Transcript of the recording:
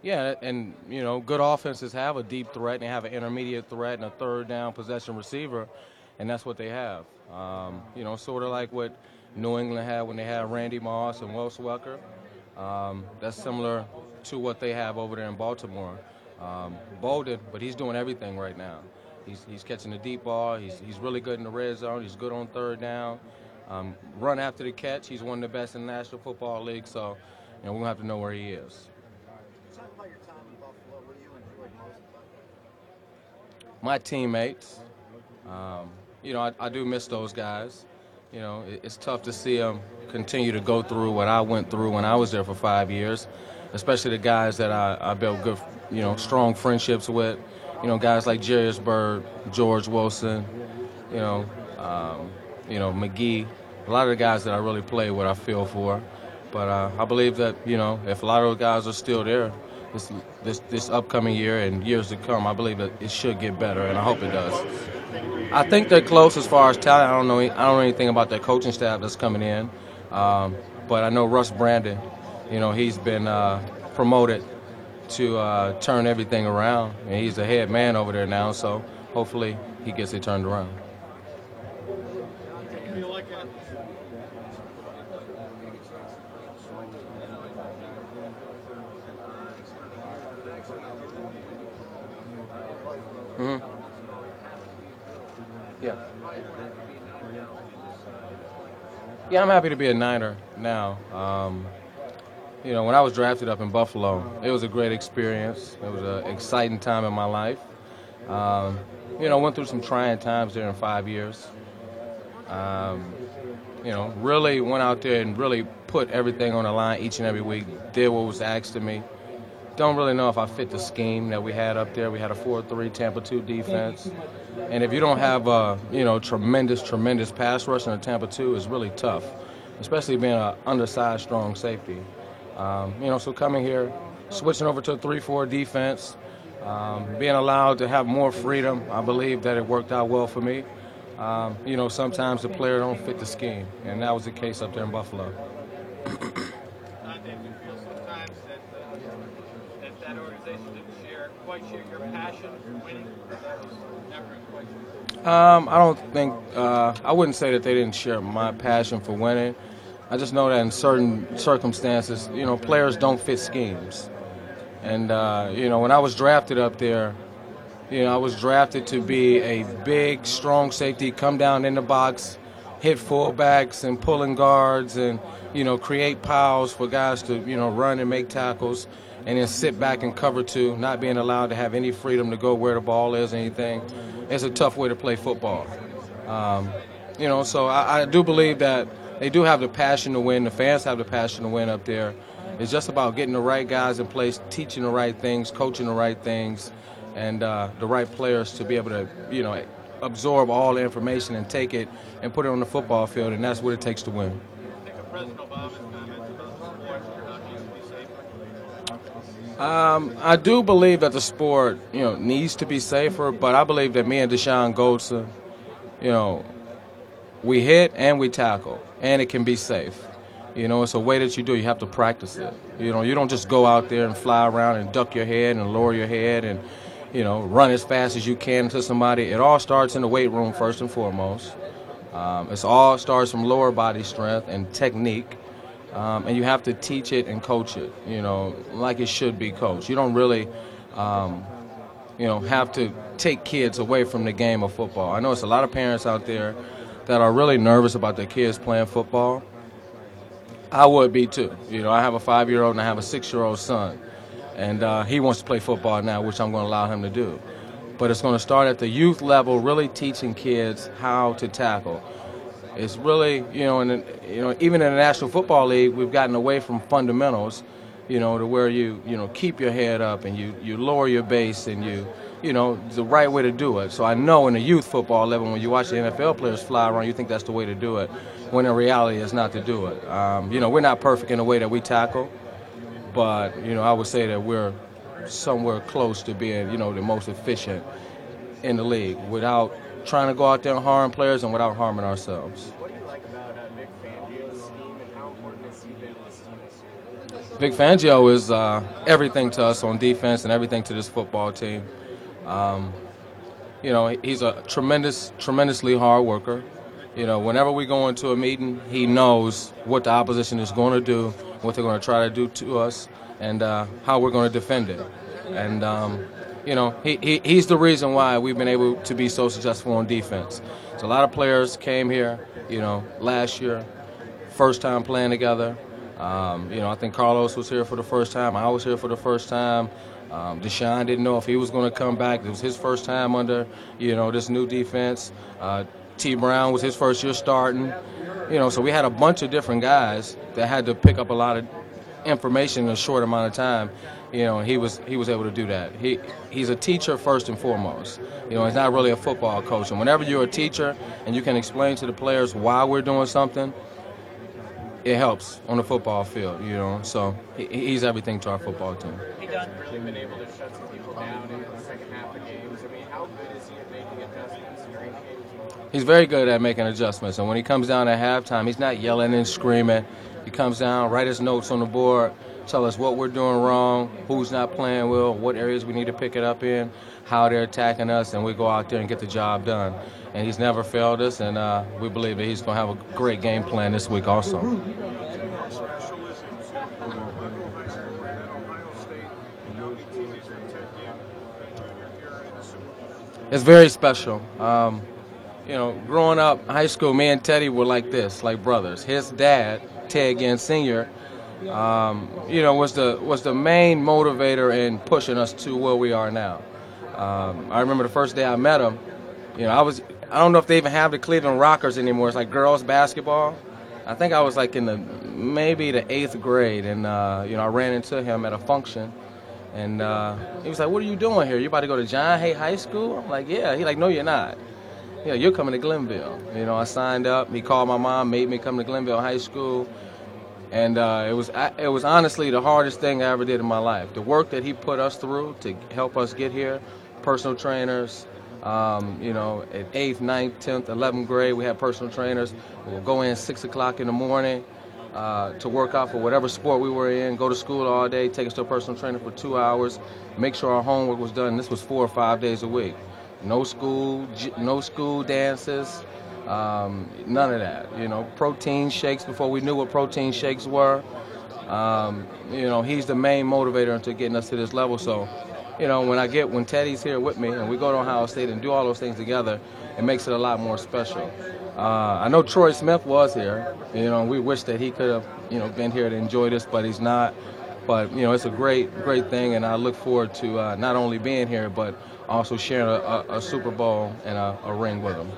Yeah, and good offenses have a deep threat, and they have an intermediate threat, and a third down possession receiver, and that's what they have. Sort of like what New England had when they had Randy Moss and Wes Welker. That's similar to what they have over there in Baltimore. Bolden, but he's doing everything right now. He's catching the deep ball. He's really good in the red zone. He's good on third down. Run after the catch. He's one of the best in the National Football League. So, we're gonna have to know where he is. Talk about your time in Buffalo. What do you enjoy most about My teammates, I do miss those guys. It's tough to see them continue to go through what I went through when I was there for 5 years, especially the guys that I built good, strong friendships with. Guys like Jarius Bird, George Wilson, you know, McGee. A lot of the guys that I really play with, I feel for. But I believe that if a lot of those guys are still there, this upcoming year and years to come, I believe that it should get better, and I hope it does. I think they're close as far as talent. I don't know anything about their coaching staff that's coming in, but I know Russ Brandon. He's been promoted to turn everything around, and he's the head man over there now. So hopefully he gets it turned around. hmm Yeah. Yeah, I'm happy to be a Niner now. When I was drafted up in Buffalo, it was a great experience. It was an exciting time in my life. Um, went through some trying times there in 5 years. Um, really went out there and really put everything on the line each and every week. Did what was asked of me. Don't really know if I fit the scheme that we had up there. We had a 4-3 Tampa 2 defense. And if you don't have a, tremendous pass rush in a Tampa 2, it's really tough, especially being an undersized, strong safety. So coming here, switching over to a 3-4 defense, being allowed to have more freedom, I believe that it worked out well for me. Sometimes the player don't fit the scheme, and that was the case up there in Buffalo. Donte, we feel sometimes that organization didn't quite share your passion for winning. That was never in question. I don't think I wouldn't say that they didn't share my passion for winning. I just know that in certain circumstances, players don't fit schemes. And when I was drafted up there, I was drafted to be a big, strong safety, come down in the box, hit fullbacks and pulling guards, and create piles for guys to run and make tackles, and then sit back and cover two, not being allowed to have any freedom to go where the ball is, or anything. It's a tough way to play football. So I do believe that they do have the passion to win. The fans have the passion to win up there. It's just about getting the right guys in place, teaching the right things, coaching the right things, and the right players to be able to, absorb all the information and take it and put it on the football field, and that's what it takes to win. I think of President Obama's comments about sports and how it needs to be safer. I do believe that the sport, needs to be safer, but I believe that me and Deshaun Goldson, we hit and we tackle, and it can be safe. It's a way that you do. You have to practice it. You don't just go out there and fly around and duck your head and lower your head and, run as fast as you can to somebody. It all starts in the weight room first and foremost. It all starts from lower body strength and technique, and you have to teach it and coach it, like it should be coached. You don't really, have to take kids away from the game of football. I know it's a lot of parents out there that are really nervous about their kids playing football. I would be too. I have a 5-year-old and I have a 6-year-old son, and he wants to play football now, which I'm going to allow him to do. But it's going to start at the youth level, really teaching kids how to tackle. It's really, even in the National Football League, we've gotten away from fundamentals, to where you keep your head up and you lower your base and the right way to do it. So I know in the youth football level, when you watch the NFL players fly around, you think that's the way to do it, when in reality it's not to do it. We're not perfect in the way that we tackle, but, I would say that we're somewhere close to being, the most efficient in the league without trying to go out there and harm players and without harming ourselves. What do you like about Vic Fangio's scheme, and how important has he been Vic Fangio is everything to us on defense and everything to this football team. Um, he's a tremendously hard worker. Whenever we go into a meeting, he knows what the opposition is going to do, what they're going to try to do to us, and how we're going to defend it. And he's the reason why we've been able to be so successful on defense. So a lot of players came here, last year, first time playing together. I think Carlos was here for the first time. I was here for the first time. Deshaun didn't know if he was going to come back. It was his first time under, this new defense. T. Brown was his first year starting. So we had a bunch of different guys that had to pick up a lot of information in a short amount of time. And he was able to do that. He's a teacher first and foremost. He's not really a football coach. And whenever you're a teacher and you can explain to the players why we're doing something, it helps on the football field, So he's everything to our football team. He done really been able to shut some people down in the second half of games. I mean, how good is he at making adjustments during games? He's very good at making adjustments, and when he comes down at halftime, he's not yelling and screaming. He comes down, write his notes on the board, tell us what we're doing wrong, who's not playing well, what areas we need to pick it up in, how they're attacking us, and we go out there and get the job done. And he's never failed us, and we believe that he's going to have a great game plan this week also. It's very special. Growing up high school, me and Teddy were like this, like brothers. His dad, Ted Ginn Sr., was the main motivator in pushing us to where we are now. I remember the first day I met him. I don't know if they even have the Cleveland Rockers anymore. It's like girls basketball. I think I was like in maybe the 8th grade, and I ran into him at a function, and he was like, "What are you doing here? You about to go to John Hay High School?" I'm like, "Yeah." He like, "No, you're not. You're coming to Glenville." I signed up. He called my mom, made me come to Glenville High School, and it was honestly the hardest thing I ever did in my life. The work that he put us through to help us get here, personal trainers. At 8th, 9th, 10th, 11th grade, we had personal trainers. We'll go in 6 o'clock in the morning to work out for whatever sport we were in, go to school all day, take us to a personal trainer for 2 hours, make sure our homework was done. This was 4 or 5 days a week. No school dances, none of that. Protein shakes before we knew what protein shakes were. He's the main motivator into getting us to this level. So, when Teddy's here with me and we go to Ohio State and do all those things together, it makes it a lot more special. I know Troy Smith was here. We wish that he could have, been here to enjoy this, but he's not. But, it's a great thing, and I look forward to not only being here, but also sharing a Super Bowl and a ring with him.